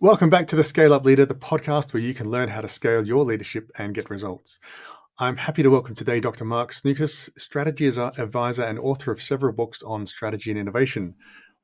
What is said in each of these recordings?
Welcome back to the Scale Up Leader, the podcast where you can learn how to scale your leadership and get results. I'm happy to welcome today Dr. Mark Snukas, strategy advisor and author of several books on strategy and innovation.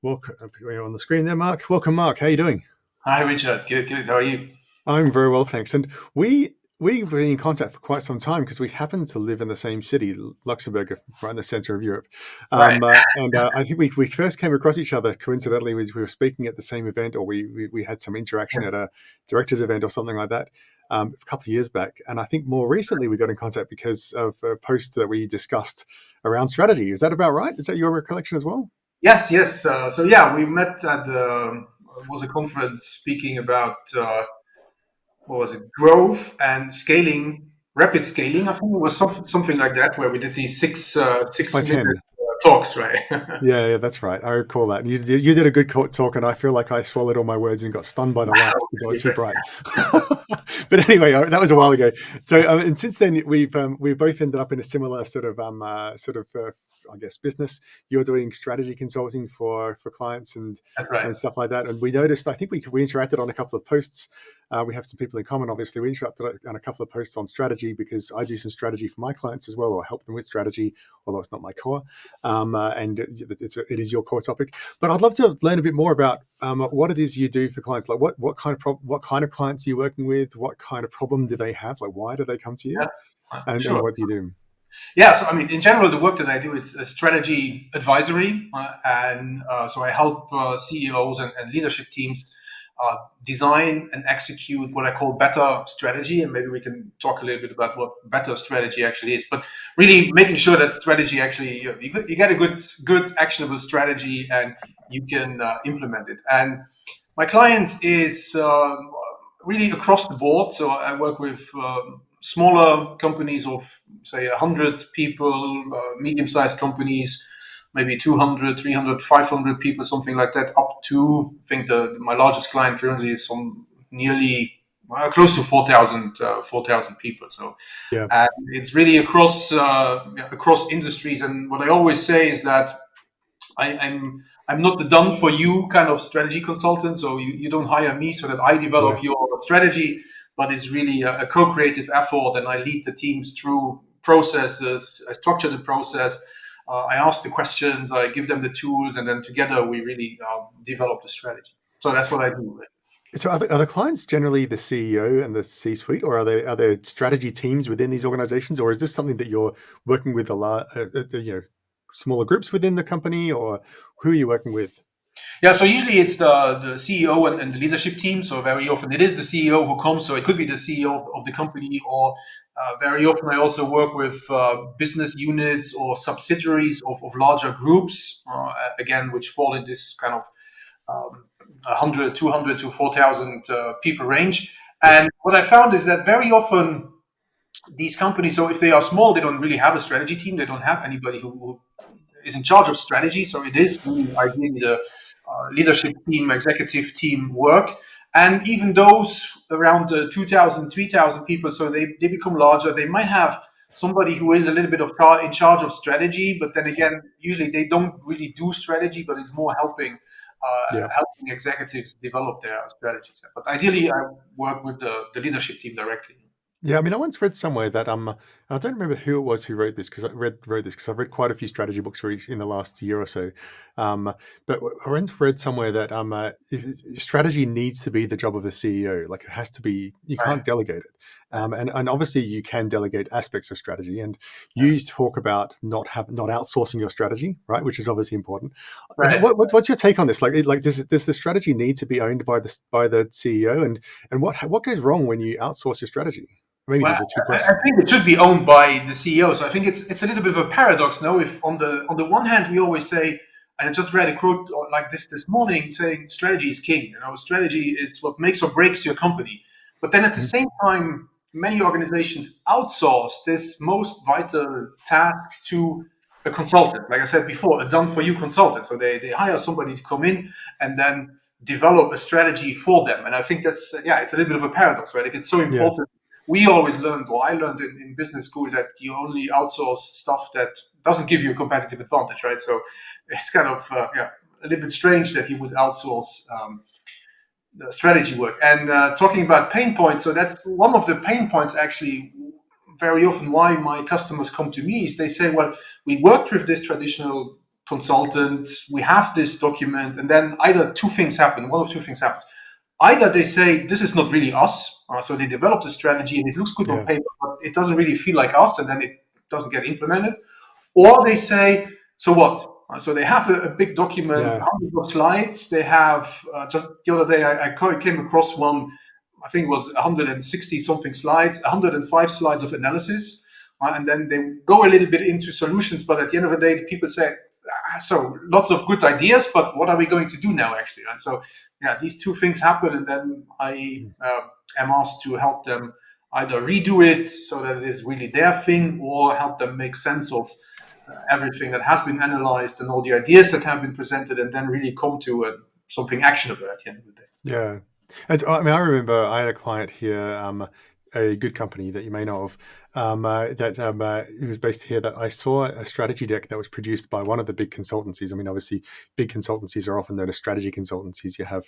Welcome, you're on the screen there, Mark. Welcome, Mark. How are you doing? Hi, Richard. Good, good. How are you? I'm very well, thanks. And we've been in contact for quite some time because we happen to live in the same city, Luxembourg, right in the center of Europe. Right. I think we first came across each other coincidentally. We were speaking at the same event, or we had some interaction at a directors event or something like that a couple of years back. And I think more recently we got in contact because of a post that we discussed around strategy. Is that about right? Is that your recollection as well? Yes, yes. So we met at was a conference speaking about what was it, growth and scaling, rapid scaling. I think it was something like that, where we did these six 6 by 6 minute 10. talks, right? Yeah, that's right. I recall that. You did a good talk, and I feel like I swallowed all my words and got stunned by the lights because I was too bright. But anyway, that was a while ago. So, and since then, we've both ended up in a similar I guess, business. You're doing strategy consulting for clients That's right. and stuff like that. And we noticed, I think we interacted on a couple of posts. We have some people in common, obviously. We interacted on a couple of posts on strategy because I do some strategy for my clients as well, or help them with strategy, although it's not my core. And it is your core topic. But I'd love to learn a bit more about what it is you do for clients. Like what kind of clients are you working with? What kind of problem do they have? Like why do they come to you? Yeah, And sure. what do you do? Yeah, so I mean, in general, the work that I do is a strategy advisory, and so I help CEOs and leadership teams design and execute what I call better strategy, and maybe we can talk a little bit about what better strategy actually is. But really, making sure that strategy actually you get a good actionable strategy and you can implement it. And my clients is really across the board. So I work with smaller companies of say 100 people, medium-sized companies, maybe 200, 300, 500 people, something like that, up to, I think my largest client currently is on nearly close to 4,000 people. So Yeah, and it's really across industries. And what I always say is that I'm not the done for you kind of strategy consultant. So you don't hire me so that I yeah, develop your strategy, but it's really a co-creative effort, and I lead the teams through processes. I structure the process. I ask the questions. I give them the tools, and then together we really develop the strategy. So that's what I do. So are the clients generally the CEO and the C-suite, or are there strategy teams within these organizations, or is this something that you're working with smaller groups within the company, or who are you working with? Yeah, so usually it's the CEO and the leadership team. So very often it is the CEO who comes. So it could be the CEO of the company, or very often I also work with business units or subsidiaries of larger groups, again, which fall in this kind of 100, 200 to 4,000 people range. Yeah, And what I found is that very often these companies, so if they are small, they don't really have a strategy team. They don't have anybody who is in charge of strategy. So it is really ideally the leadership team, executive team work. And even those around 2,000, 3,000 people, so they become larger. They might have somebody who is a little bit of in charge of strategy, but then again, usually they don't really do strategy, but it's more yeah. helping executives develop their strategies. But ideally, I work with the leadership team directly. Yeah, I mean, I once read somewhere that I don't remember who it was who wrote this because I've read quite a few strategy books in the last year or so. Um, but I once read somewhere that strategy needs to be the job of the CEO. Like it has to be. You Right. can't delegate it. And obviously you can delegate aspects of strategy. And Yeah. you talk about not outsourcing your strategy, right? Which is obviously important. Right. What's your take on this? Like does the strategy need to be owned by the CEO? And what goes wrong when you outsource your strategy? Maybe Well, these are two I questions. think it should be owned by the CEO. So I think it's a little bit of a paradox. No, if on the one hand we always say, and I just read a quote like this morning saying strategy is king. You know, strategy is what makes or breaks your company. But then at the Mhm. same time, many organizations outsource this most vital task to a consultant. Like I said before, a done for you consultant. So they hire somebody to come in and then develop a strategy for them. And I think that's it's a little bit of a paradox, right? If it's so Yeah, important, we always learned, or I learned in business school, that you only outsource stuff that doesn't give you a competitive advantage, right? So it's kind of a little bit strange that you would outsource strategy work. And talking about pain points, so that's one of the pain points actually. Very often, why my customers come to me is they say, "Well, we worked with this traditional consultant, we have this document," and then either two things happen. One of two things happens. Either they say this is not really us, so they developed a strategy and it looks good on Yeah. paper, but it doesn't really feel like us, and then it doesn't get implemented. Or they say, so what? So they have a big document, Yeah. hundreds of slides. They have just the other day I came across one. I think it was 160 something slides, 105 slides of analysis, and then they go a little bit into solutions. But at the end of the day, the people say, so lots of good ideas, but what are we going to do now actually? And so yeah, these two things happen, and then I am asked to help them either redo it so that it is really their thing, or help them make sense of everything that has been analyzed and all the ideas that have been presented, and then really come to something actionable at the end of the day. Yeah. And so, I mean, I remember I had a client here, a good company that you may know of, that it was based here, that I saw a strategy deck that was produced by one of the big consultancies. I mean, obviously, big consultancies are often known as strategy consultancies. You have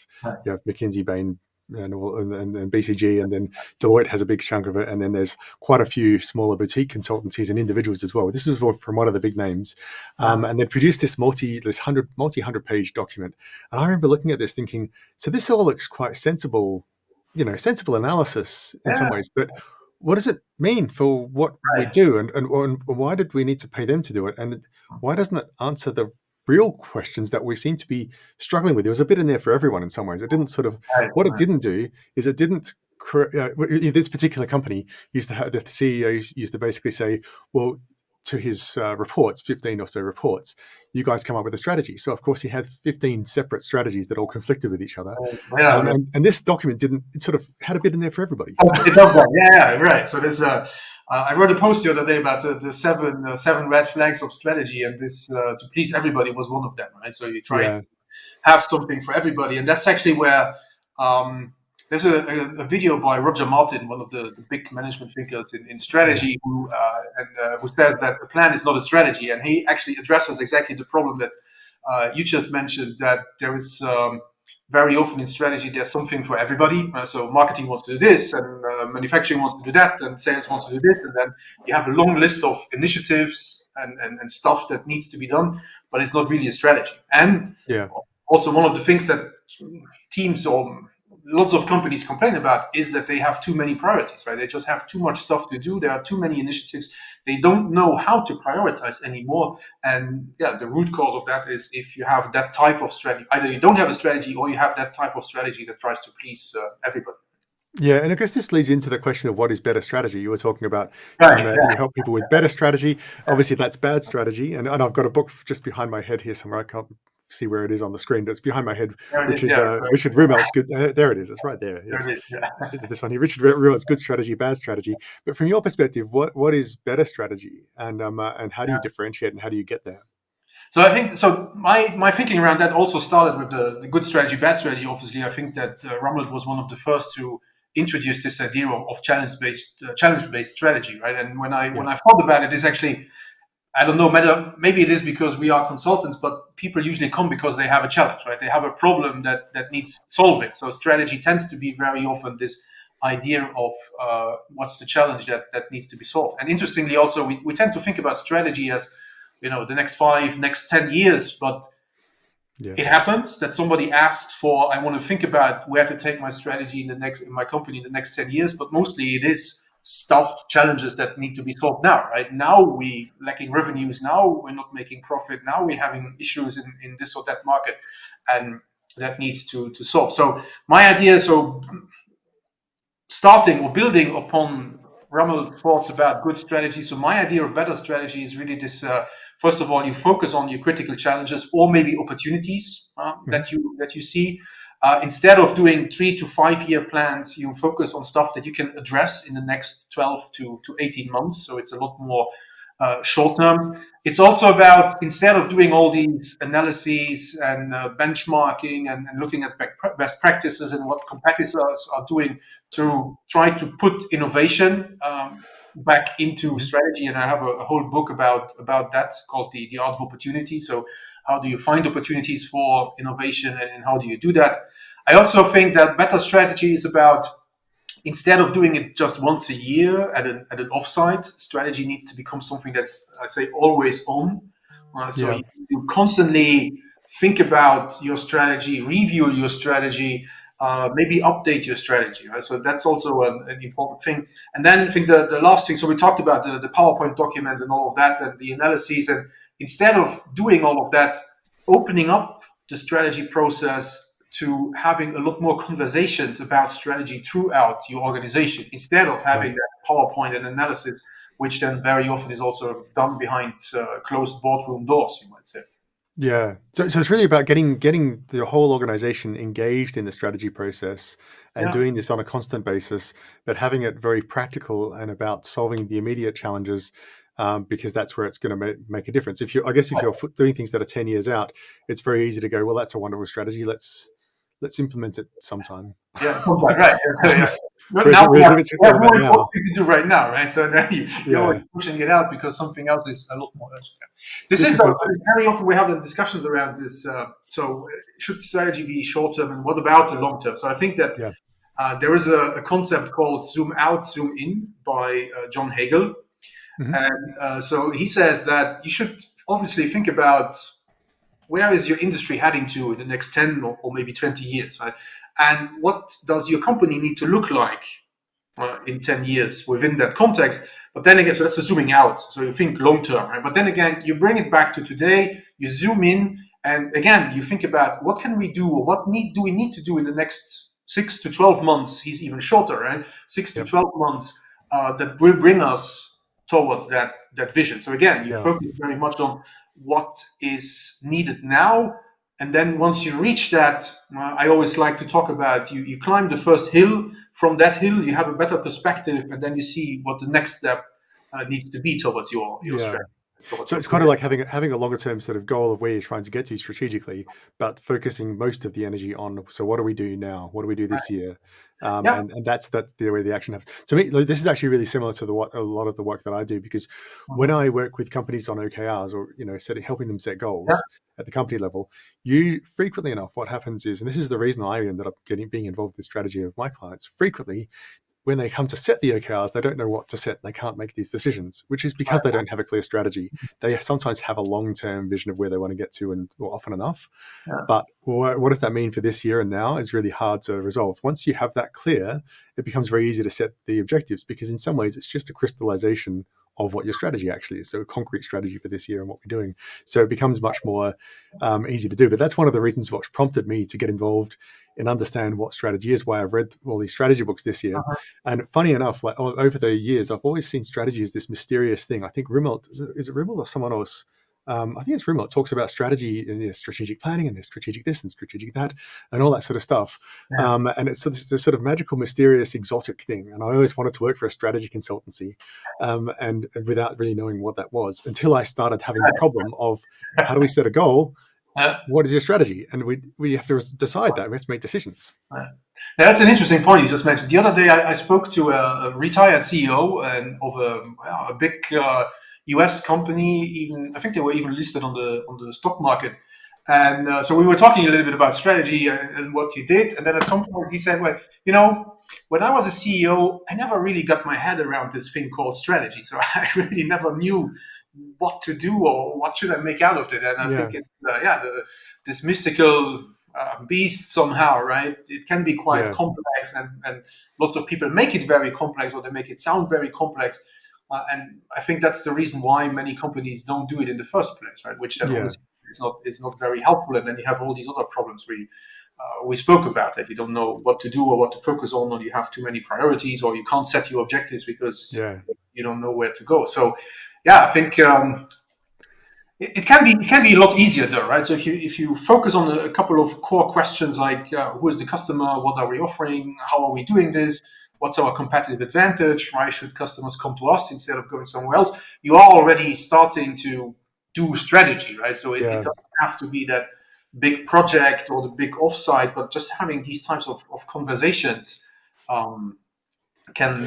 McKinsey, Bain, and BCG, and then Deloitte has a big chunk of it, and then there's quite a few smaller boutique consultancies and individuals as well. This was from one of the big names, and they produced this multi-hundred page document. And I remember looking at this thinking, so this all looks quite sensible, sensible analysis in some ways, but what does it mean for what we do, and why did we need to pay them to do it, and why doesn't it answer the real questions that we seem to be struggling with? There was a bit in there for everyone in some ways. It didn't what it didn't do is it didn't this particular company used to have, the CEO used to basically say, well, to his reports, 15 or so reports, you guys come up with a strategy. So of course he had 15 separate strategies that all conflicted with each other. And this document didn't, it sort of had a bit in there for everybody. Yeah, right. So there's I wrote a post the other day about the seven red flags of strategy, and this to please everybody was one of them, right? So you try to have something for everybody, and that's actually where there's a video by Roger Martin, one of the big management thinkers in strategy, who says that a plan is not a strategy, and he actually addresses exactly the problem that you just mentioned, that there is very often in strategy there's something for everybody. So marketing wants to do this, and manufacturing wants to do that, and sales wants to do this, and then you have a long list of initiatives and stuff that needs to be done, but it's not really a strategy. And also one of the things that teams or lots of companies complain about is that they have too many priorities, right? They just have too much stuff to do. There are too many initiatives. They don't know how to prioritize anymore. And the root cause of that is if you have that type of strategy, either you don't have a strategy or you have that type of strategy that tries to please everybody. Yeah, and I guess this leads into the question of what is better strategy. You were talking about you help people with better strategy. Obviously, that's bad strategy. And I've got a book just behind my head here somewhere. I can't see where it is on the screen, but it's behind my head, which is Richard Rumelt's good. There it is. It's right there. Yes. This one here, Richard Rumelt's Good Strategy, Bad Strategy. But from your perspective, what is better strategy, and how do you differentiate, and how do you get there? So I think my thinking around that also started with the good strategy, bad strategy. Obviously, I think that Rummelt was one of the first to introduce this idea of challenge-based strategy, right? And when I thought about it, it's actually, I don't know, maybe it is because we are consultants, but people usually come because they have a challenge, right? They have a problem that needs solving. So strategy tends to be very often this idea of what's the challenge that needs to be solved. And interestingly, also, we tend to think about strategy as, the next 5, next 10 years, but it happens that somebody asks for, I want to think about where to take my strategy in my company in the next 10 years, but mostly it is challenges that need to be solved now, right? Now we lacking revenues, now we're not making profit, now we're having issues in this or that market, and that needs to solve. So my idea, starting or building upon Rummel's thoughts about good strategy. So my idea of better strategy is really this, first of all, you focus on your critical challenges or maybe opportunities that you see. Instead of doing 3 to 5 year plans, you focus on stuff that you can address in the next 12 to 18 months. So it's a lot more short term. It's also about, instead of doing all these analyses and benchmarking and looking at best practices and what competitors are doing, to try to put innovation back into strategy. And I have a whole book about that called the Art of Opportunity. So how do you find opportunities for innovation, and how do you do that? I also think that better strategy is about, instead of doing it just once a year at an offsite, strategy needs to become something that's, I say, always on. So Yeah. you constantly think about your strategy, review your strategy, maybe update your strategy. Right? So that's also an important thing. And then I think the last thing, so we talked about the PowerPoint document and all of that and the analyses. And instead of doing all of that, opening up the strategy process to having a lot more conversations about strategy throughout your organization, instead of having that PowerPoint and analysis, which then very often is also done behind closed boardroom doors, you might say. Yeah. So it's really about getting the whole organization engaged in the strategy process and Yeah. doing this on a constant basis, but having it very practical and about solving the immediate challenges, because that's where it's going to make a difference. If you're doing things that are 10 years out, it's very easy to go, well, that's a wonderful strategy. Let's implement it sometime. Yeah, right. Um, But whereas, now whereas if it's we have about more important now, things to do right now, right? So then you're always yeah, pushing it out because something else is a lot more urgent. This this is is what's very often we have the discussions around this. So should strategy be short term, and what about the long term? So I think that yeah. there is a concept called zoom out, zoom in by John Hagel. Mhm. And so he says that you should obviously think about where is your industry heading to in the next 10 or maybe 20 years, right? And what does your company need to look like in 10 years within that context? But then again, so that's zooming out. So you think long term, right? But then again, you bring it back to today, you zoom in, and again, you think about what can we do or do we need to do in the next 6 to 12 months? He's even shorter, right? 6 to Yep. 12 months that will bring us towards that vision. So again, you Yeah. focus very much on what is needed now. And then once you reach that, I always like to talk about you climb the first hill. From that hill, you have a better perspective, and then you see what the next step needs to be towards your Yeah. strategy, towards So your it's kind of project. like having a longer term sort of goal of where you're trying to get to strategically, but focusing most of the energy on, so what do we do now? What do we do this year? Yeah. And that's the way the action happens. To me, like, this is actually really similar to what a lot of the work that I do, because when Mhm. I work with companies on OKRs, or helping them set Yeah. goals at the company level, you frequently enough, what happens is, and this is the reason I ended up being involved in the strategy of my clients, frequently when they come to set the OKRs, they don't know what to set. They can't make these decisions, which is because they don't have a clear strategy. They sometimes have a long-term vision of where they want to get to, and often enough. Yeah. But what does that mean for this year and now is really hard to resolve. Once you have that clear, it becomes very easy to set the objectives, because in some ways it's just a crystallization of what your strategy actually is. So a concrete strategy for this year and what we're doing. So it becomes much more easy to do. But that's one of the reasons what prompted me to get involved and understand what strategy is, why I've read all these strategy books this year. And funny enough, like over the years, I've always seen strategy as this mysterious thing. I think Rimmel, is it Rimmel or someone else? I think it's Rimmel, talks about strategy and there's strategic planning and there's strategic this and strategic that and all that sort of stuff. Yeah. And it's this sort of magical, mysterious, exotic thing. And I always wanted to work for a strategy consultancy, and without really knowing what that was, until I started having the problem of, how do we set a goal? Yeah. What is your strategy? And we have to decide that. We have to make decisions. Yeah. That's an interesting point you just mentioned. The other day, I spoke to a retired CEO of a big US company. Even I think they were even listed on the stock market. And so we were talking a little bit about strategy and what he did. And then at some point, he said, "Well, when I was a CEO, I never really got my head around this thing called strategy. So I really never knew what to do or what should I make out of it." And I Yeah, think this mystical beast somehow, right? It can be quite yeah, complex, and lots of people make it very complex, or they make it sound very complex. And I think that's the reason why many companies don't do it in the first place, right? Which then yeah, obviously is not very helpful, and then you have all these other problems we spoke about, that you don't know what to do or what to focus on, or you have too many priorities, or you can't set your objectives because yeah, you don't know where to go. So, yeah, I think it can be a lot easier though, right? So if you focus on a couple of core questions like who is the customer, what are we offering, how are we doing this, what's our competitive advantage, why should customers come to us instead of going somewhere else, you are already starting to do strategy, right? So it yeah. doesn't have to be that big project or the big offsite, but just having these types of conversations um, can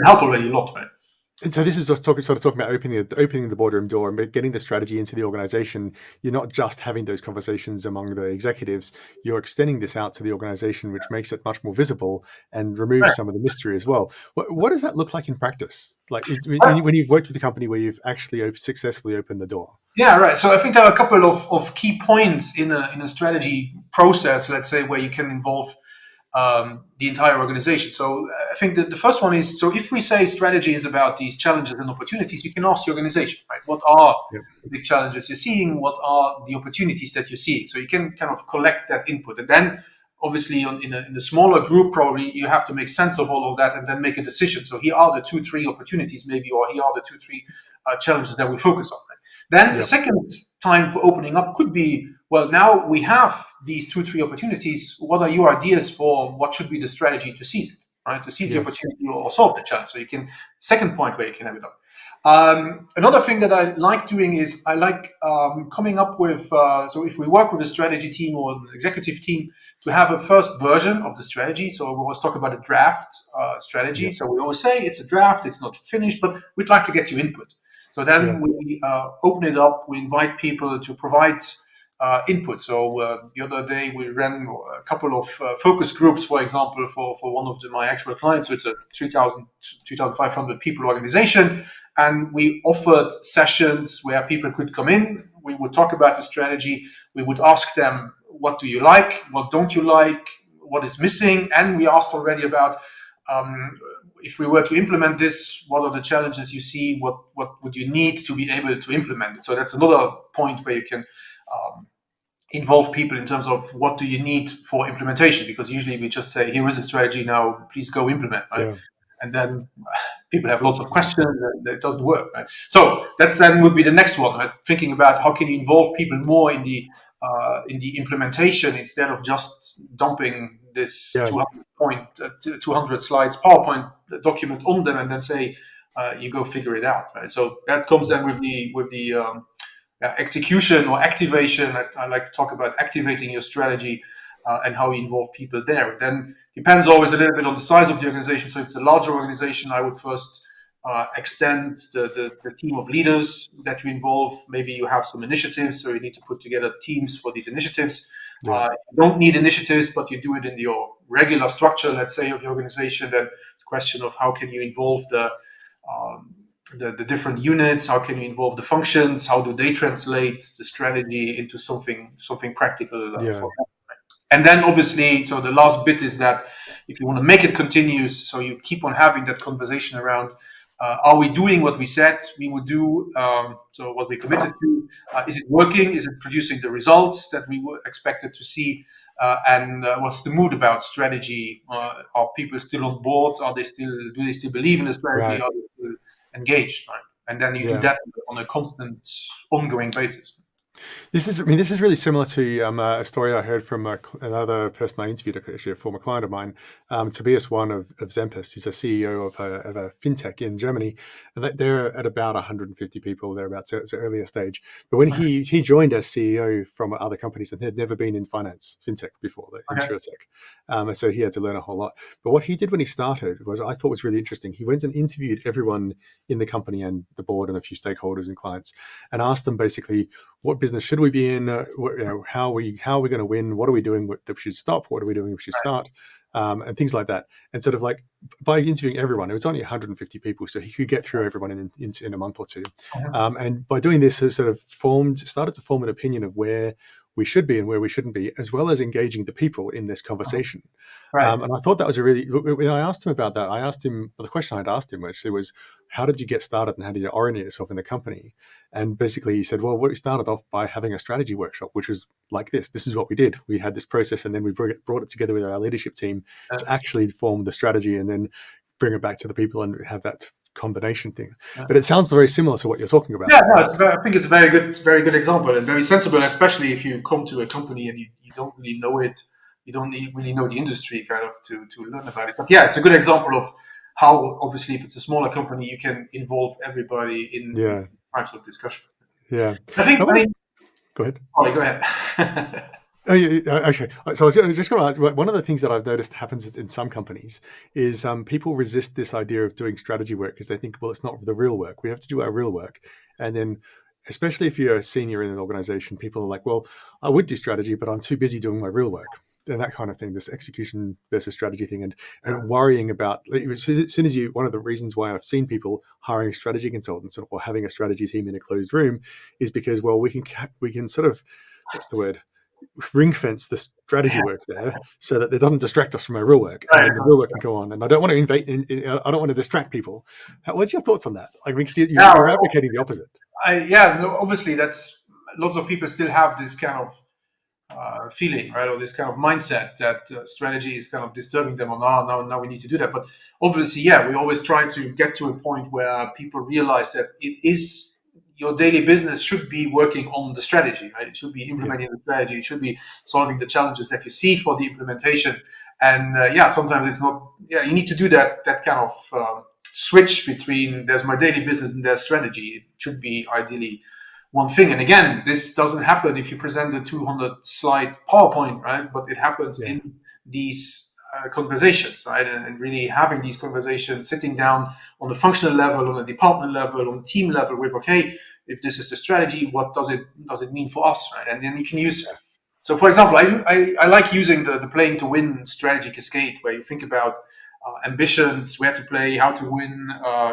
help already a lot, right? And so this is just sort of talking about opening the boardroom door and getting the strategy into the organization. You're not just having those conversations among the executives, you're extending this out to the organization, which makes it much more visible and removes some of the mystery as well. What does that look like in practice? Like when you've worked with a company where you've actually successfully opened the door? Yeah, right. So I think there are a couple of key points in a strategy process, let's say, where you can involve the entire organization. So I think that the first one is, so if we say strategy is about these challenges and opportunities, you can ask the organization, right? What are Yep. the big challenges you're seeing? What are the opportunities that you're seeing? So you can kind of collect that input. And then obviously in a smaller group, probably you have to make sense of all of that and then make a decision. So here are the two, three opportunities maybe, or here are the two, three challenges that we focus on. Right? Then the Yep. second time for opening up could be, well, now we have these two, three opportunities. What are your ideas for what should be the strategy to seize it, right? To seize the Yes. opportunity or solve the challenge. So you can, second point where you can have it up. Another thing that I like doing is I like coming up with, so if we work with a strategy team or an executive team, to have a first version of the strategy. So we always talk about a draft strategy. Yep. So we always say it's a draft, it's not finished, but we'd like to get your input. So then Yeah. we open it up, we invite people to provide input. So the other day we ran a couple of focus groups, for example, for one of my actual clients. So it's a 3,500 people organization. And we offered sessions where people could come in. We would talk about the strategy. We would ask them, what do you like? What don't you like? What is missing? And we asked already about if we were to implement this, what are the challenges you see? What would you need to be able to implement it? So that's another point where you can involve people in terms of what do you need for implementation, because usually we just say, here is a strategy, now please go implement, right? Yeah. And then people have lots of questions and it doesn't work, right? So that's then would be the next one, right? Thinking about how can you involve people more in the implementation instead of just dumping this Yeah. 200 slides PowerPoint document on them and then say you go figure it out, right? So that comes then with the execution or activation. I like to talk about activating your strategy and how you involve people there. Then depends always a little bit on the size of the organization. So if it's a larger organization, I would first extend the team of leaders that you involve. Maybe you have some initiatives, so you need to put together teams for these initiatives. Yeah. You don't need initiatives, but you do it in your regular structure, let's say, of the organization. Then it's a question of how can you involve um, the different units, how can you involve the functions, how do they translate the strategy into something practical Yeah. for them. And then obviously, so the last bit is that if you want to make it continuous, so you keep on having that conversation around, are we doing what we said we would do? So what we committed to, is it working? Is it producing the results that we were expected to see? And what's the mood about strategy? Are people still on board? Do they still believe in the strategy? Right. Are they still engaged? Right? And then you do Yeah. that on a constant, ongoing basis. This is really similar to a story I heard from another person I interviewed, actually a former client of mine, Tobias One of Zempest. He's a CEO of a fintech in Germany, and they're at about 150 people thereabouts. So it's an earlier stage. But when he joined as CEO from other companies and had never been in finance fintech before, the Okay. insurtech, and so he had to learn a whole lot. But what he did when he started was I thought was really interesting. He went and interviewed everyone in the company and the board and a few stakeholders and clients, and asked them basically, what business should we be in? How are we going to win? What are we doing that we should stop? What are we doing we should start? And things like that. And sort of like by interviewing everyone, it was only 150 people, so he could get through everyone in a month or two. And by doing this, he sort of started to form an opinion of where we should be and where we shouldn't be, as well as engaging the people in this conversation. Right. And I thought that was when I asked him about that, the question I'd asked him was, how did you get started and how did you orient yourself in the company? And basically he said, well, we started off by having a strategy workshop, which was like this. This is what we did. We had this process and then we brought it together with our leadership team to actually form the strategy and then bring it back to the people and have that combination thing. But it sounds very similar to what you're talking about. Yeah, no, I think it's a very good example and very sensible, especially if you come to a company and you don't really know it, you don't really know the industry kind of to learn about it. But yeah, it's a good example of how obviously if it's a smaller company, you can involve everybody in types of discussion. Yeah. I think. Go ahead. Sorry, go ahead. Oh, yeah, okay. So I was just going to ask, one of the things that I've noticed happens in some companies is people resist this idea of doing strategy work because they think, well, it's not the real work. We have to do our real work. And then, especially if you're a senior in an organization, people are like, well, I would do strategy, but I'm too busy doing my real work. And that kind of thing, this execution versus strategy thing, and worrying about, as soon as one of the reasons why I've seen people hiring strategy consultants or having a strategy team in a closed room is because, well, we can sort of, what's the word? Ring fence the strategy work there so that it doesn't distract us from our real work, and Right. then the real work can go on. And I don't want to I don't want to distract people. What's your thoughts on that? Like, we see Yeah, you're advocating the opposite. yeah. No, obviously, that's lots of people still have this kind of feeling, right, or this kind of mindset that strategy is kind of disturbing them, or now we need to do that. But obviously, yeah, we always try to get to a point where people realize that it is your daily business should be working on the strategy, right? It should be Yeah, implementing the strategy. It should be solving the challenges that you see for the implementation. And yeah, sometimes it's not. Yeah, you need to do that kind of switch between there's my daily business and there's strategy. It should be ideally one thing. And again, this doesn't happen if you present a 200 slide PowerPoint, right? But it happens yeah, in these conversations, right? And really having these conversations, sitting down on a functional level, on a department level, on team level with, okay, if this is the strategy, what does it mean for us, right? And then you can use. yeah, So, for example, I like using the playing to win strategy cascade, where you think about ambitions, where to play, how to win,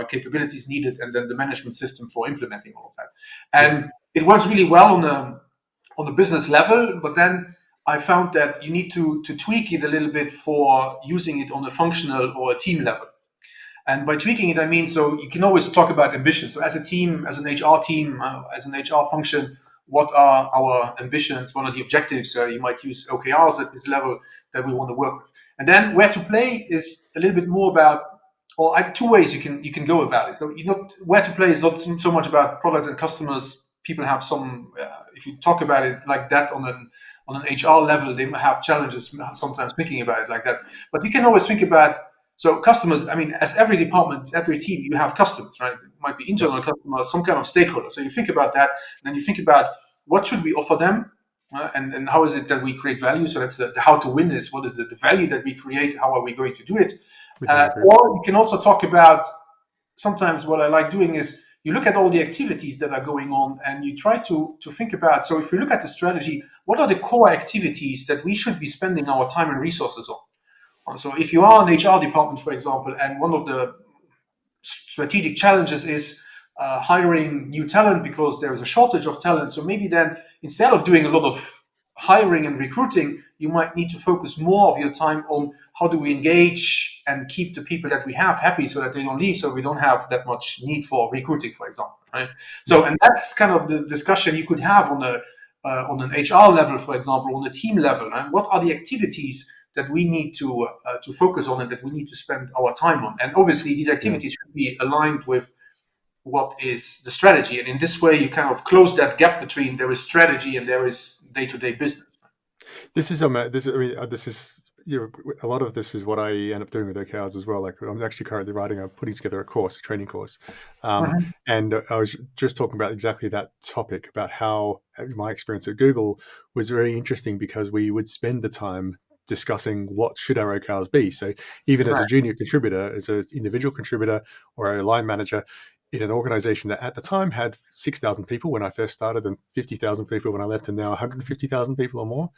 capabilities needed, and then the management system for implementing all of that. yeah, And it works really well on the business level, but then I found that you need to tweak it a little bit for using it on a functional or a team level. And by tweaking it, I mean, so you can always talk about ambition. So as a team, as an HR team, as an HR function, what are our ambitions? What are the objectives? You might use OKRs at this level that we want to work with. And then where to play is a little bit more about, or two ways you can go about it. So you not where to play is not so much about products and customers. People have some, if you talk about it like that on an HR level, they have challenges sometimes thinking about it like that. But you can always think about, so customers, I mean, as every department, every team, you have customers, right? It might be yeah, internal customers, some kind of stakeholder. So you think about that, and then you think about what should we offer them, and how is it that we create value. So that's the how to win is what is the value that we create, how are we going to do it. within the group. Or you can also talk about, sometimes what I like doing is you look at all the activities that are going on and you try to think about, so if you look at the strategy, what are the core activities that we should be spending our time and resources on? So if you are an HR department, for example, and one of the strategic challenges is hiring new talent because there is a shortage of talent. So maybe then instead of doing a lot of hiring and recruiting, you might need to focus more of your time on how do we engage and keep the people that we have happy so that they don't leave, so we don't have that much need for recruiting, for example, right? Yeah. So, and that's kind of the discussion you could have on an HR level, for example, on a team level, and what are the activities that we need to focus on and that we need to spend our time on. And obviously, these Yeah. activities should be aligned with what is the strategy. And in this way, you kind of close that gap between there is strategy and there is day-to-day business. This is this is a lot of this is what I end up doing with OKRs as well. Like, I'm actually currently putting together a course, a training course, Mhm. and I was just talking about exactly that topic, about how my experience at Google was very interesting because we would spend the time discussing what should our OKRs be. So even as a Right. junior contributor, as an individual contributor or a line manager in an organization that at the time had 6,000 people when I first started and 50,000 people when I left, and now 150,000 people or more,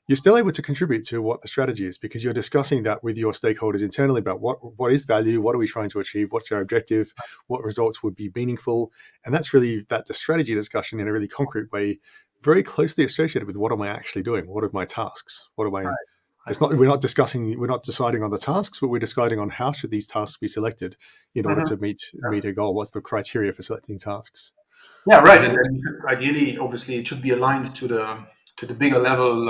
you're still able to contribute to what the strategy is because you're discussing that with your stakeholders internally about what is value, what are we trying to achieve, what's our objective, what results would be meaningful. And that's really the strategy discussion in a really concrete way, very closely associated with what am I actually doing? What are my tasks? What am I? Right. It's not, we're not deciding on the tasks, but we're deciding on how should these tasks be selected in order Mhm. to meet a goal. What's the criteria for selecting tasks? Yeah, right. And Um, then ideally, obviously, it should be aligned to the bigger level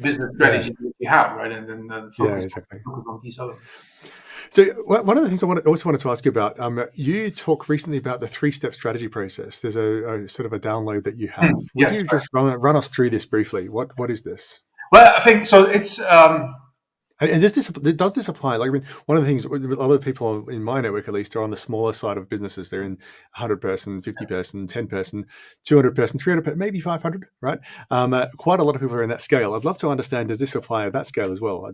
business yeah, strategy that you have, right? And then yeah, exactly. focus on these elements. So one of the things also wanted to ask you about, you talked recently about the three-step strategy process. There's a sort of a download that you have. Would Yes, you right. just run us through this briefly? What is this? Well, I think so. It's And does this apply? Like, I mean, one of the things, a lot of people in my network, at least, are on the smaller side of businesses. They're in 100-person, 50-person, 10-person, 200-person, 300, maybe 500, right? Quite a lot of people are in that scale. I'd love to understand, does this apply at that scale as well?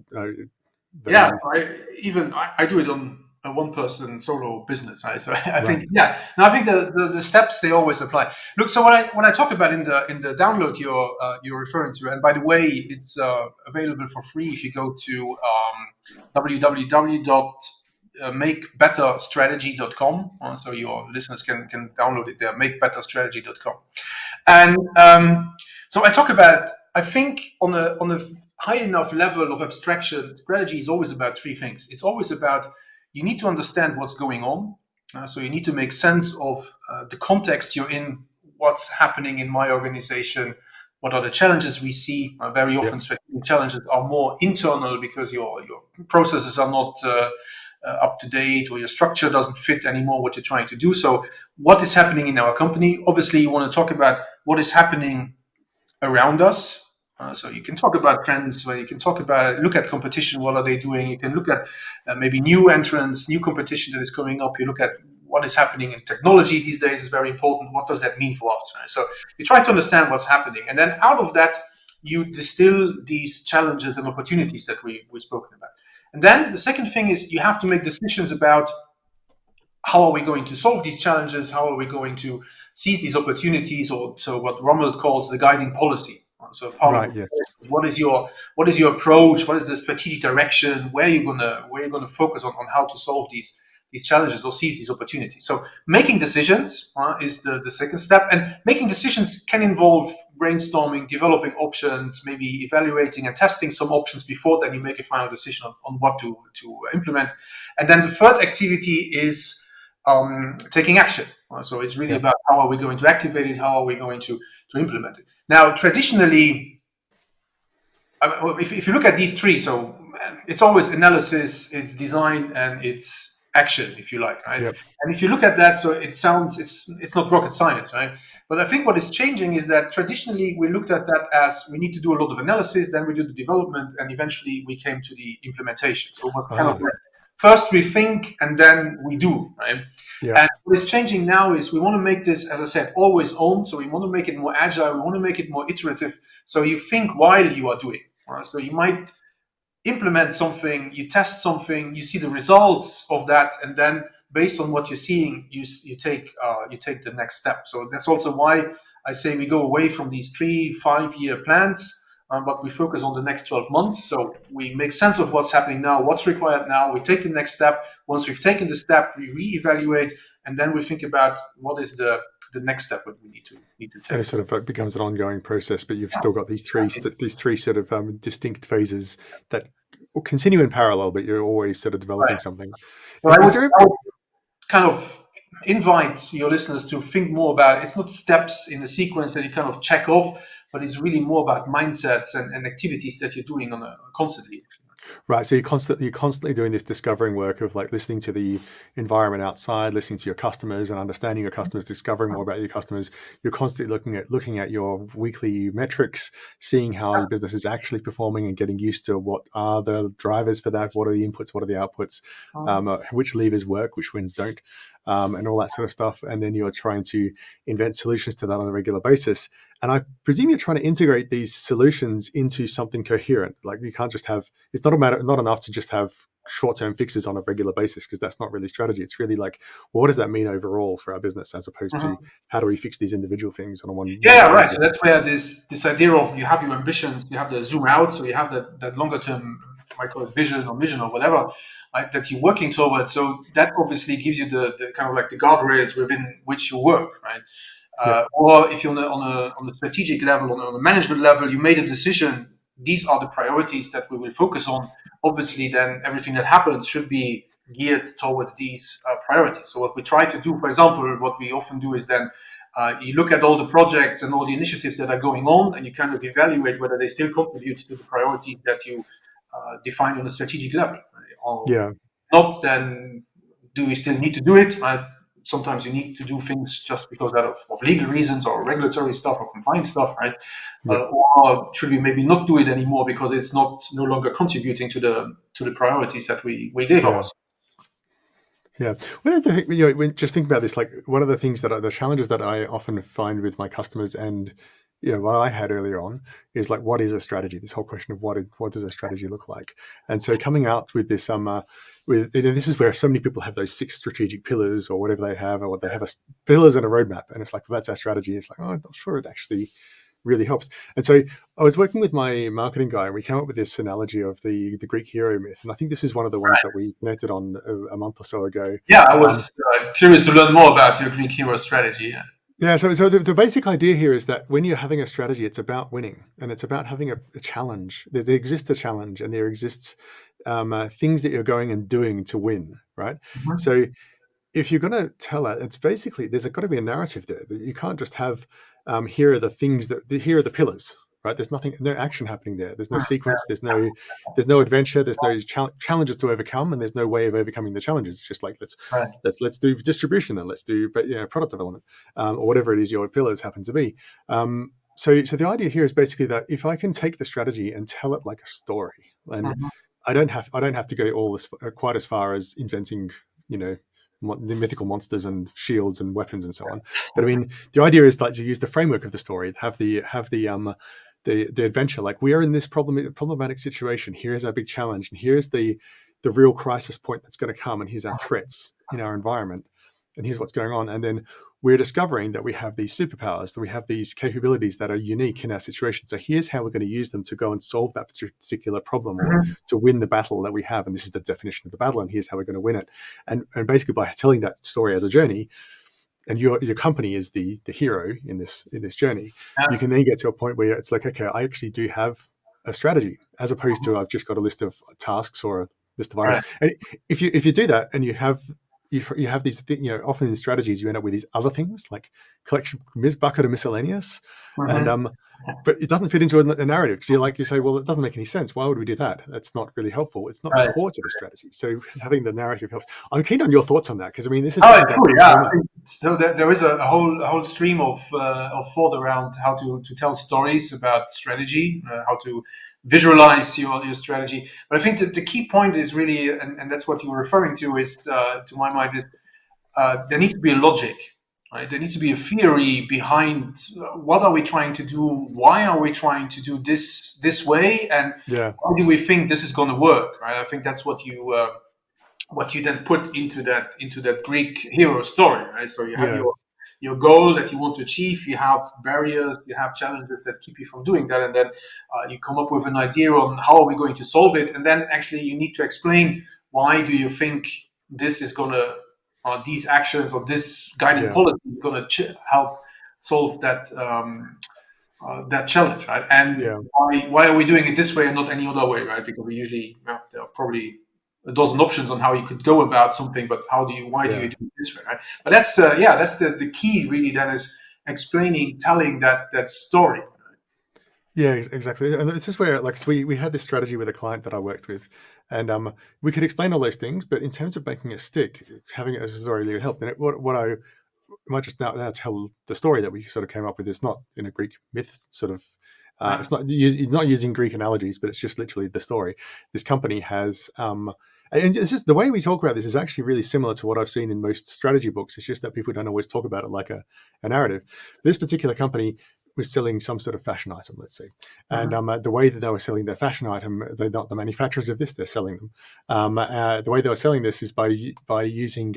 Yeah, I do it on a one person solo business. Right? So I Right. think I think the steps they always apply. Look, so what I talk about in the download you're referring to, and by the way, it's available for free if you go to www.makebetterstrategy.com. So your listeners can download it there. Makebetterstrategy.com. And so I talk about, I think on a high enough level of abstraction, strategy is always about three things. It's always about, you need to understand what's going on. So you need to make sense of the context you're in, what's happening in my organization, what are the challenges we see. Very often, strategic challenges are more internal because your processes are not up to date, or your structure doesn't fit anymore what you're trying to do. So what is happening in our company? Obviously, you want to talk about what is happening around us. So you can talk about trends, where you can look at competition, what are they doing? You can look at maybe new entrants, new competition that is coming up. You look at what is happening in technology these days is very important. What does that mean for us? Right? So you try to understand what's happening. And then out of that, you distill these challenges and opportunities that we've spoken about. And then the second thing is, you have to make decisions about how are we going to solve these challenges? How are we going to seize these opportunities, or so what Rommel calls the guiding policy? So part of Right. Yes. what is your approach? What is the strategic direction? Where are you gonna focus on how to solve these challenges or seize these opportunities? So making decisions is the second step, and making decisions can involve brainstorming, developing options, maybe evaluating and testing some options before then you make a final decision on what to implement. And then the third activity is taking action. So it's really about how are we going to activate it, how are we going to implement it. Now, traditionally, if you look at these three, so it's always analysis, it's design, and it's action, if you like, right? Yep. And if you look at that, so it sounds it's not rocket science, right? But I think what is changing is that traditionally we looked at that as, we need to do a lot of analysis, then we do the development, and eventually we came to the implementation. So what kind of first we think and then we do, right? Yeah. And what is changing now is, we want to make this, as I said, always on. So we want to make it more agile. We want to make it more iterative. So you think while you are doing. Right? So you might implement something, you test something, you see the results of that, and then based on what you're seeing, you take the next step. So that's also why I say we go away from these 3-5 year plans. But we focus on the next 12 months. So we make sense of what's happening now, what's required now. We take the next step. Once we've taken the step, we reevaluate, and then we think about what is the next step that we need to take. And it sort of becomes an ongoing process, but you've still got these three sort of distinct phases that will continue in parallel, but you're always sort of developing something. Well, I would kind of invite your listeners to think more about, it's not steps in a sequence that you kind of check off, but it's really more about mindsets and activities that you're doing on a constantly. Right. So you're constantly doing this discovering work of, like, listening to the environment outside, listening to your customers and understanding your customers, discovering more about your customers. You're constantly looking at your weekly metrics, seeing how your business is actually performing, and getting used to what are the drivers for that, what are the inputs, what are the outputs, which levers work, which ones don't, and all that sort of stuff. And then you're trying to invent solutions to that on a regular basis. And I presume you're trying to integrate these solutions into something coherent. Like, you can't just have, it's not enough to just have short-term fixes on a regular basis, because that's not really strategy. It's really like, well, what does that mean overall for our business, as opposed to how do we fix these individual things on a one. Yeah, right. So that's where this idea of, you have your ambitions, you have the zoom out, so you have that longer term, I might call it vision or whatever, right, that you're working towards. So that obviously gives you the kind of like the guardrails within which you work, right? Or if you're on a strategic level, on a management level, you made a decision, these are the priorities that we will focus on. Obviously, then everything that happens should be geared towards these priorities. So what we try to do, for example, what we often do is then you look at all the projects and all the initiatives that are going on, and you kind of evaluate whether they still contribute to the priorities that you define on a strategic level. Or not, then do we still need to do it? sometimes you need to do things just because of legal reasons or regulatory stuff or compliance stuff, right? Yeah. Or should we maybe not do it anymore because it's no longer contributing to the priorities that we gave Yeah. ourselves? Yeah. One of the when just think about this, like one of the things the challenges that I often find with my customers, and what I had earlier on is like, what is a strategy? This whole question of what does a strategy look like? And so coming out with this, this is where so many people have those 6 strategic pillars or whatever they have, or they have pillars and a roadmap, and it's like, well, that's our strategy. It's like, oh, I'm not sure it actually really helps. And so I was working with my marketing guy, and we came up with this analogy of the Greek hero myth. And I think this is one of the ones that we connected on a month or so ago. Yeah, I was curious to learn more about your Greek hero strategy. Yeah, so the basic idea here is that when you're having a strategy, it's about winning, and it's about having a challenge. There exists a challenge, and there exists things that you're going and doing to win, right? Mhm. So if you're going to tell it, it's basically, there's got to be a narrative there. That you can't just have here are the things here are the pillars, right? There's no action happening there. There's no sequence. There's no adventure. There's no challenges to overcome, and there's no way of overcoming the challenges. It's just like Right. let's do distribution, and let's do product development, or whatever it is your pillars happen to be. So the idea here is basically that if I can take the strategy and tell it like a story, and Mhm. I don't have to go quite as far as inventing, the mythical monsters and shields and weapons and so on. But I mean, the idea is like to use the framework of the story, have the adventure. Like, we are in this problematic situation. Here's our big challenge, and here's the real crisis point that's going to come, and here's our threats in our environment, and here's what's going on. And then we're discovering that we have these superpowers, that we have these capabilities that are unique in our situation. So here's how we're going to use them to go and solve that particular problem, or Mhm. to win the battle that we have. And this is the definition of the battle, and here's how we're going to win it. And basically, by telling that story as a journey, and your company is the hero in this journey, you Yeah. can then get to a point where it's like, okay, I actually do have a strategy, as opposed to I've just got a list of tasks or a list of items. Right. And if you do that, and you have these often in strategies you end up with these other things like collection bucket of miscellaneous, and Mhm. but it doesn't fit into a narrative. So you say, well, it doesn't make any sense. Why would we do that? That's not really helpful. It's not Right. core to the strategy. So having the narrative helps. I'm keen on your thoughts on that, because I mean, this is Oh, something it's that cool. Yeah. came I up. think so there is a whole stream of thought around how to tell stories about strategy, how to visualize your strategy. But I think that the key point is really, and that's what you were referring to, is to my mind, is there needs to be a logic, right? There needs to be a theory behind what are we trying to do, why are we trying to do this way, and Yeah, why do we think this is going to work, right? I think that's what you then put into that Greek hero story, right? So you have yeah, your goal that you want to achieve, you have barriers, you have challenges that keep you from doing that, and then you come up with an idea on how are we going to solve it, and then actually you need to explain why do you think this is gonna these actions or this guiding yeah, policy is gonna help solve that challenge, right? And yeah, why are we doing it this way and not any other way, right? Because we usually there are probably a dozen options on how you could go about something, but why do you yeah. do it this way, right? But that's the key really. Then is telling that story. Yeah, exactly. And this is where, like, so we had this strategy with a client that I worked with, and we could explain all those things, but in terms of making it stick, having it as a story really helped. And what I might just now tell the story that we sort of came up with is not in a Greek myth sort of. Right? It's not using Greek analogies, but it's just literally the story. This company has, and it's just the way we talk about this is actually really similar to what I've seen in most strategy books. It's just that people don't always talk about it like a narrative. This particular company was selling some sort of fashion item, let's say, and Mhm. the way that they were selling their fashion item, they're not the manufacturers of this; they're selling them. The way they were selling this is by using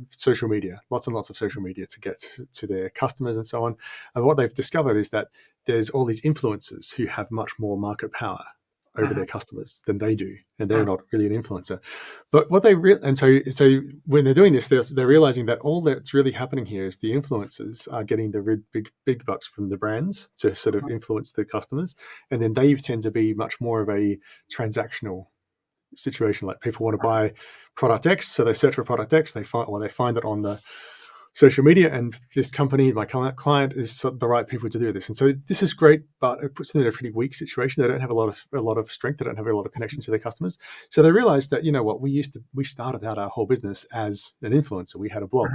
social media, lots and lots of social media to get to their customers and so on. And what they've discovered is that there's all these influencers who have much more market power over Mhm. their customers than they do, and they're Mhm. not really an influencer. But what and so when they're doing this, they're realizing that all that's really happening here is the influencers are getting the big bucks from the brands to sort of influence the customers, and then they tend to be much more of a transactional situation. Like, people want to buy product X, so they search for product X. They find it on social media, and this company, my client, is the right people to do this. And so this is great, but it puts them in a pretty weak situation. They don't have a lot of strength. They don't have a lot of connection to their customers. So they realized that, you know what, we started out our whole business as an influencer. We had a blog.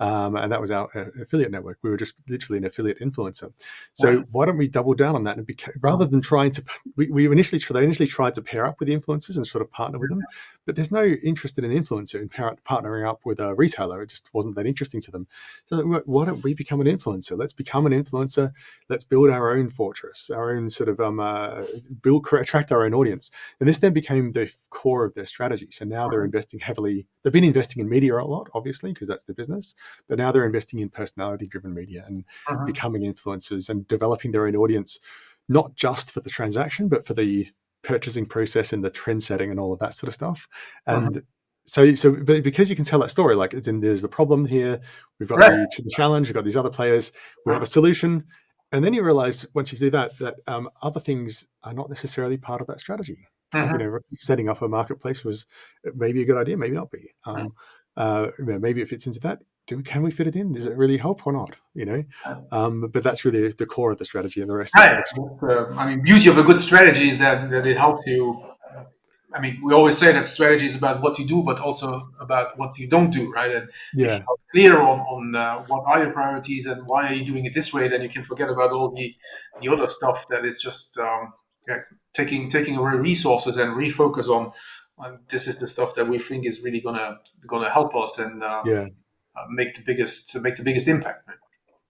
And that was our affiliate network. We were just literally an affiliate influencer. So why don't we double down on that? And rather than trying to, they initially tried to pair up with the influencers and sort of partner with them, but there's no interest in an influencer in partnering up with a retailer. It just wasn't that interesting to them. So why don't we become an influencer? Let's become an influencer. Let's build our own fortress, our own sort of attract our own audience. And this then became the core of their strategy. So now they're investing heavily. They've been investing in media a lot, obviously, because that's the business. But now they're investing in personality-driven media and becoming influencers and developing their own audience, not just for the transaction, but for the purchasing process and the trend setting and all of that sort of stuff. And but because you can tell that story, like there's the problem here, we've got the challenge, we've got these other players, we have a solution. And then you realize once you do that other things are not necessarily part of that strategy. Like, setting up a marketplace was maybe a good idea, maybe not be. Maybe it fits into that. Can we fit it in? Does it really help or not? But that's really the core of the strategy, and the rest. Beauty of a good strategy is that it helps you. We always say that strategy is about what you do, but also about what you don't do, right? And if you're clear on what are your priorities and why are you doing it this way, then you can forget about all the other stuff that is just taking away resources and refocus on this is the stuff that we think is really gonna help us and make the biggest impact. Right?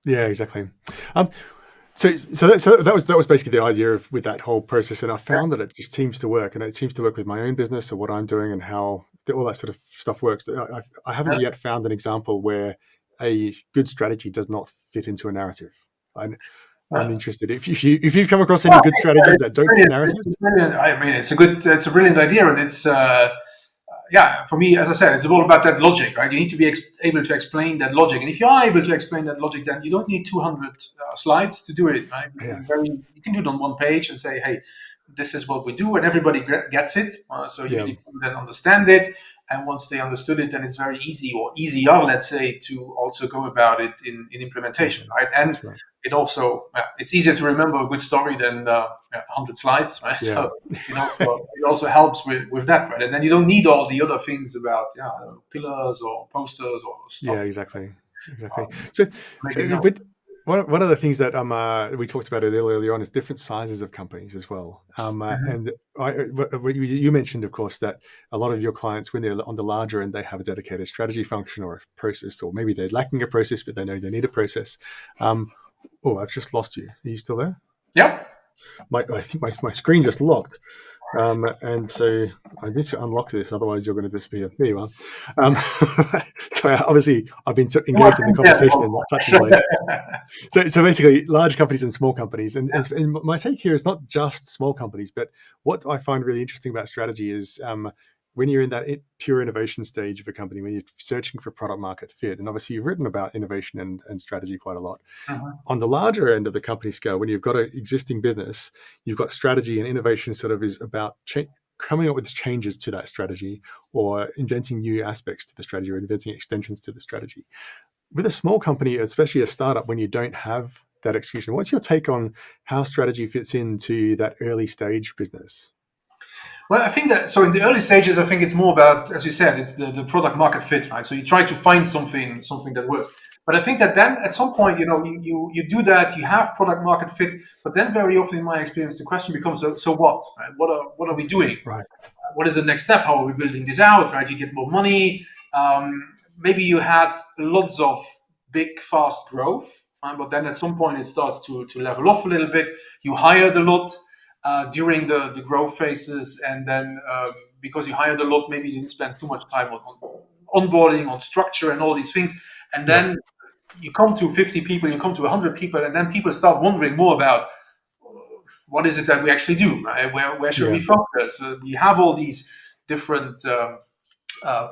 Yeah, exactly. So that was basically the idea with that whole process, and I found that it just seems to work, and it seems to work with my own business or what I'm doing and how all that sort of stuff works. I haven't yet found an example where a good strategy does not fit into a narrative. I'm interested if you've come across any good strategies that don't fit narratives. It's a brilliant idea, and it's. For me, as I said, it's all about that logic, right? You need to be able to explain that logic. And if you are able to explain that logic, then you don't need 200 slides to do it, right? You can do it on one page and say, hey, this is what we do, and everybody gets it. So usually people then understand it. And once they understood it, then it's very easy or easier, let's say, to also go about it in implementation, right? And it also, it's easier to remember a good story than 100 slides, right? So, it also helps with that, right? And then you don't need all the other things about pillars or posters or stuff. Yeah, exactly. So, one of the things that we talked about it earlier on is different sizes of companies as well. And you mentioned, of course, that a lot of your clients, when they're on the larger end, they have a dedicated strategy function or a process, or maybe they're lacking a process, but they know they need a process. I've just lost you. Are you still there? Yep. I think my screen just locked. And so I need to unlock this, otherwise you're going to disappear. There you are. So obviously I've been engaged in the conversation and not touching my. So basically, large companies and small companies, and my take here is not just small companies, but what I find really interesting about strategy is when you're in that pure innovation stage of a company, when you're searching for product market fit, and obviously you've written about innovation and strategy quite a lot. On the larger end of the company scale, when you've got an existing business, you've got strategy, and innovation sort of is about coming up with changes to that strategy or inventing new aspects to the strategy or inventing extensions to the strategy. With a small company, especially a startup, when you don't have that execution, what's your take on how strategy fits into that early stage business? Well, I think that, so in the early stages, I think it's more about, as you said, it's the product market fit, right? So you try to find something that works. But I think that then at some point, you do that, you have product market fit, but then very often in my experience, the question becomes, so what, right? What are we doing? Right. What is the next step? How are we building this out, right? You get more money. Maybe you had lots of big, fast growth, but then at some point it starts to level off a little bit. You hired a lot during the growth phases, and then because you hired a lot, maybe you didn't spend too much time on onboarding, on structure, and all these things. And then you come to 50 people, you come to 100 people, and then people start wondering more about what is it that we actually do, right? Where should we focus? We have all these different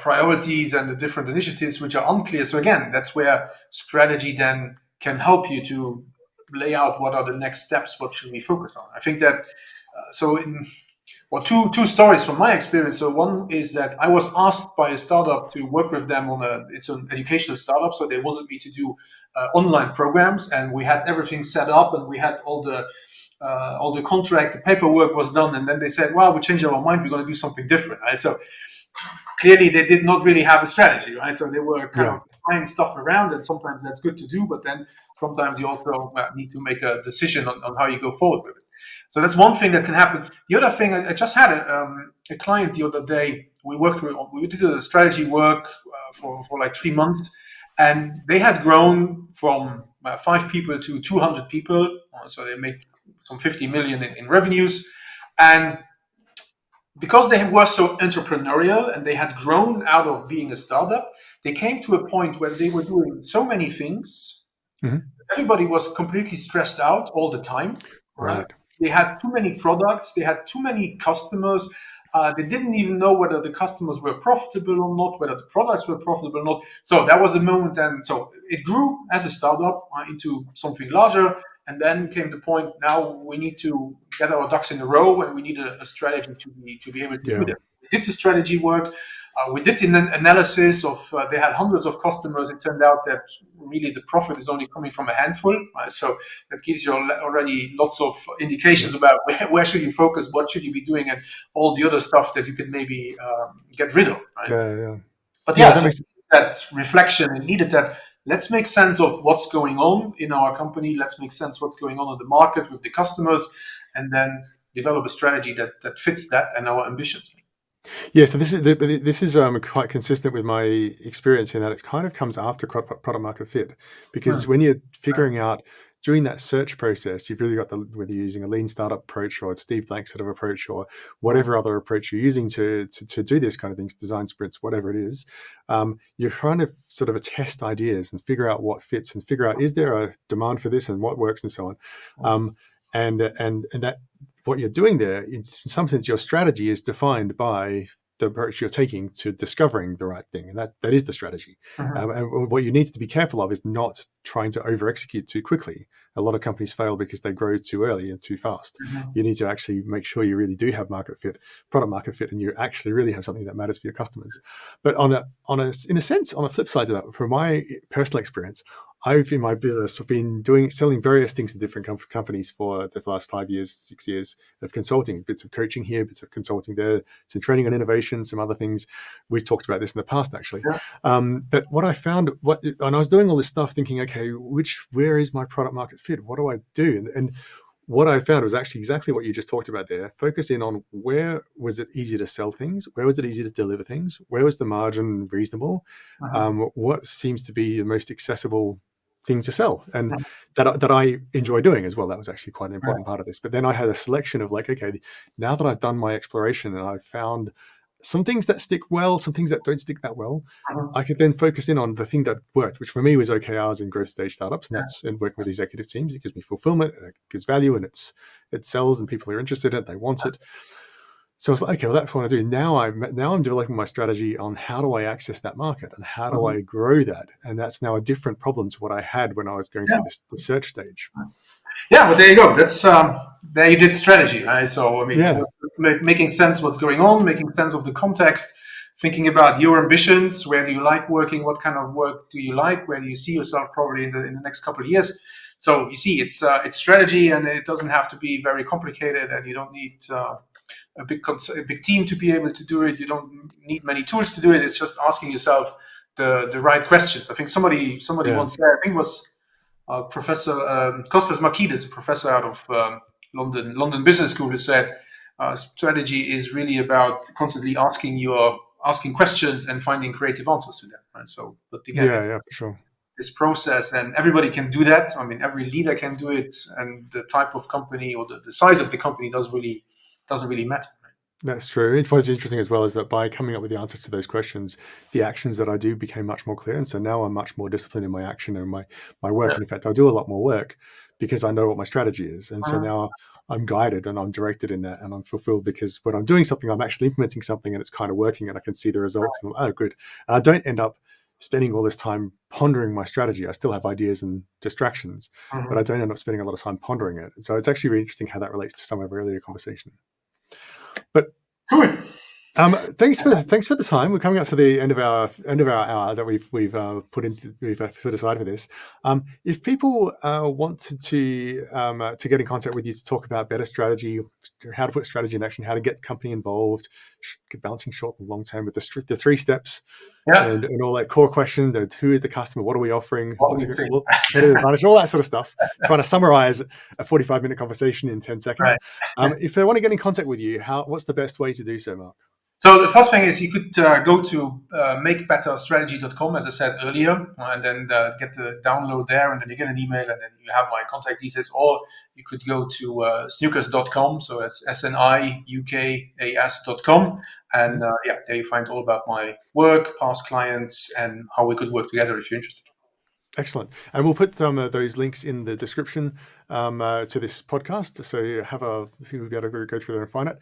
priorities and the different initiatives which are unclear. So again, that's where strategy then can help you to lay out what are the next steps, what should we focus on. I think that Well, two stories from my experience. So one is that I was asked by a startup to work with them on it's an educational startup, so they wanted me to do online programs, and we had everything set up, and we had all the contract, the paperwork was done, and then they said, "Well, we changed our mind. We're going to do something different." Right? So clearly, they did not really have a strategy, right? So they were kind of trying stuff around, and sometimes that's good to do, but then sometimes you also need to make a decision on how you go forward with it. So that's one thing that can happen. The other thing, I just had a client the other day. We did a strategy work for like 3 months, and they had grown from 5 people to 200 people. So they make some 50 million in revenues, and because they were so entrepreneurial and they had grown out of being a startup, they came to a point where they were doing so many things. Mm-hmm. Everybody was completely stressed out all the time. Right. They had too many products, they had too many customers. They didn't even know whether the customers were profitable or not, whether the products were profitable or not. So that was a moment, and so it grew as a startup into something larger. And then came the point. Now we need to get our ducks in a row, and we need a strategy to be able to do that. We did the strategy work. We did an analysis of. They had hundreds of customers. It turned out that really the profit is only coming from a handful. So that gives you already lots of indications about where should you focus, what should you be doing, and all the other stuff that you could maybe get rid of. Right? But that reflection, it needed that. Let's make sense of what's going on in our company. Let's make sense what's going on in the market with the customers, and then develop a strategy that fits that and our ambitions. Yeah, so this is quite consistent with my experience in that it kind of comes after product market fit, because when you're figuring out during that search process, you've really got whether you're using a lean startup approach or a Steve Blank sort of approach or whatever other approach you're using to do this kind of things, design sprints, whatever it is, you're trying to sort of test ideas and figure out what fits and figure out, is there a demand for this and what works and so on. And that what you're doing there, in some sense, your strategy is defined by the approach you're taking to discovering the right thing, and that is the strategy. And what you need to be careful of is not trying to over execute too quickly. A lot of companies fail because they grow too early and too fast. You need to actually make sure you really do have product market fit, and you actually really have something that matters for your customers. But in a sense, on a flip side of that, from my personal experience, I've in my business been selling various things to different companies for the last 5 years, 6 years of consulting, bits of coaching here, bits of consulting there, some training on innovation, some other things. We've talked about this in the past, actually. But what I found, and I was doing all this stuff thinking, okay, where is my product market fit? What do I do? And what I found was actually exactly what you just talked about there. Focus in on where was it easy to sell things? Where was it easy to deliver things? Where was the margin reasonable? What seems to be the most accessible thing to sell, and that I enjoy doing as well. That was actually quite an important part of this. But then I had a selection of like, okay, now that I've done my exploration and I've found some things that stick well, some things that don't stick that well, I could then focus in on the thing that worked, which for me was OKRs in growth stage startups, and that's in working with executive teams. It gives me fulfillment, and it gives value, and it sells, and people are interested in it, they want it. So I was like, okay, well, that's what I do. Now I'm developing my strategy on how do I access that market and how do I grow that? And that's now a different problem to what I had when I was going through the search stage. Yeah, well, there you go. That's there you did strategy, right? So I mean, making sense what's going on, making sense of the context, thinking about your ambitions. Where do you like working? What kind of work do you like? Where do you see yourself probably in the next couple of years? So you see, it's strategy, and it doesn't have to be very complicated, and you don't need a big team to be able to do it. You don't need many tools to do it. It's just asking yourself the right questions. I think somebody once said, I think it was Professor Kostas Makidis, a professor out of London Business School, who said strategy is really about constantly asking questions and finding creative answers to them. Right? So, but again, for sure. This process, and everybody can do that. I mean, every leader can do it, and the type of company or the size of the company doesn't really matter. That's true. What's interesting as well is that by coming up with the answers to those questions, the actions that I do became much more clear. And so now I'm much more disciplined in my action and my work. And in fact, I do a lot more work because I know what my strategy is. And so now I'm guided and I'm directed in that, and I'm fulfilled because when I'm doing something, I'm actually implementing something and it's kind of working, and I can see the results. And I'm, oh, good. And I don't end up spending all this time pondering my strategy. I still have ideas and distractions, but I don't end up spending a lot of time pondering it. And so it's actually really interesting how that relates to some of our earlier conversation. But Cool. thanks for the time. We're coming up to the end of our hour that we've put aside for this. If people wanted to get in contact with you to talk about better strategy, how to put strategy in action, how to get the company involved, balancing short and long term with the 3 steps, Yeah. and all that core question, who is the customer, what are we offering, What what's we think. competitive advantage, all that sort of stuff. Trying to summarize a 45-minute conversation in 10 seconds. Right. If they want to get in contact with you, what's the best way to do so, Mark? So the first thing is you could go to makebetterstrategy.com, as I said earlier, and then get the download there, and then you get an email, and then you have my contact details. Or you could go to snukas.com, so that's sniukas.com, and there you find all about my work, past clients, and how we could work together if you're interested. Excellent. And we'll put those links in the description to this podcast, so you'll be able to go through there and find it.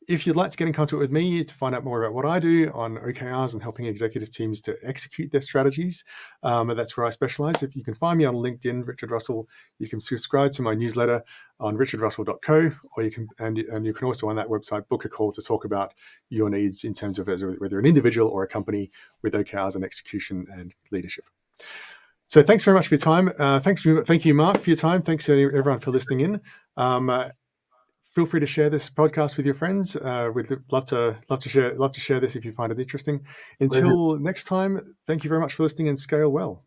If you'd like to get in contact with me to find out more about what I do on OKRs and helping executive teams to execute their strategies, that's where I specialize. If you can find me on LinkedIn, Richard Russell, you can subscribe to my newsletter on richardrussell.co, or you can also on that website book a call to talk about your needs in terms of whether an individual or a company with OKRs and execution and leadership. So thanks very much for your time. Thank you, Mark, for your time. Thanks to everyone for listening in. Feel free to share this podcast with your friends. We'd love to share this if you find it interesting. Until next time, thank you very much for listening, and scale well.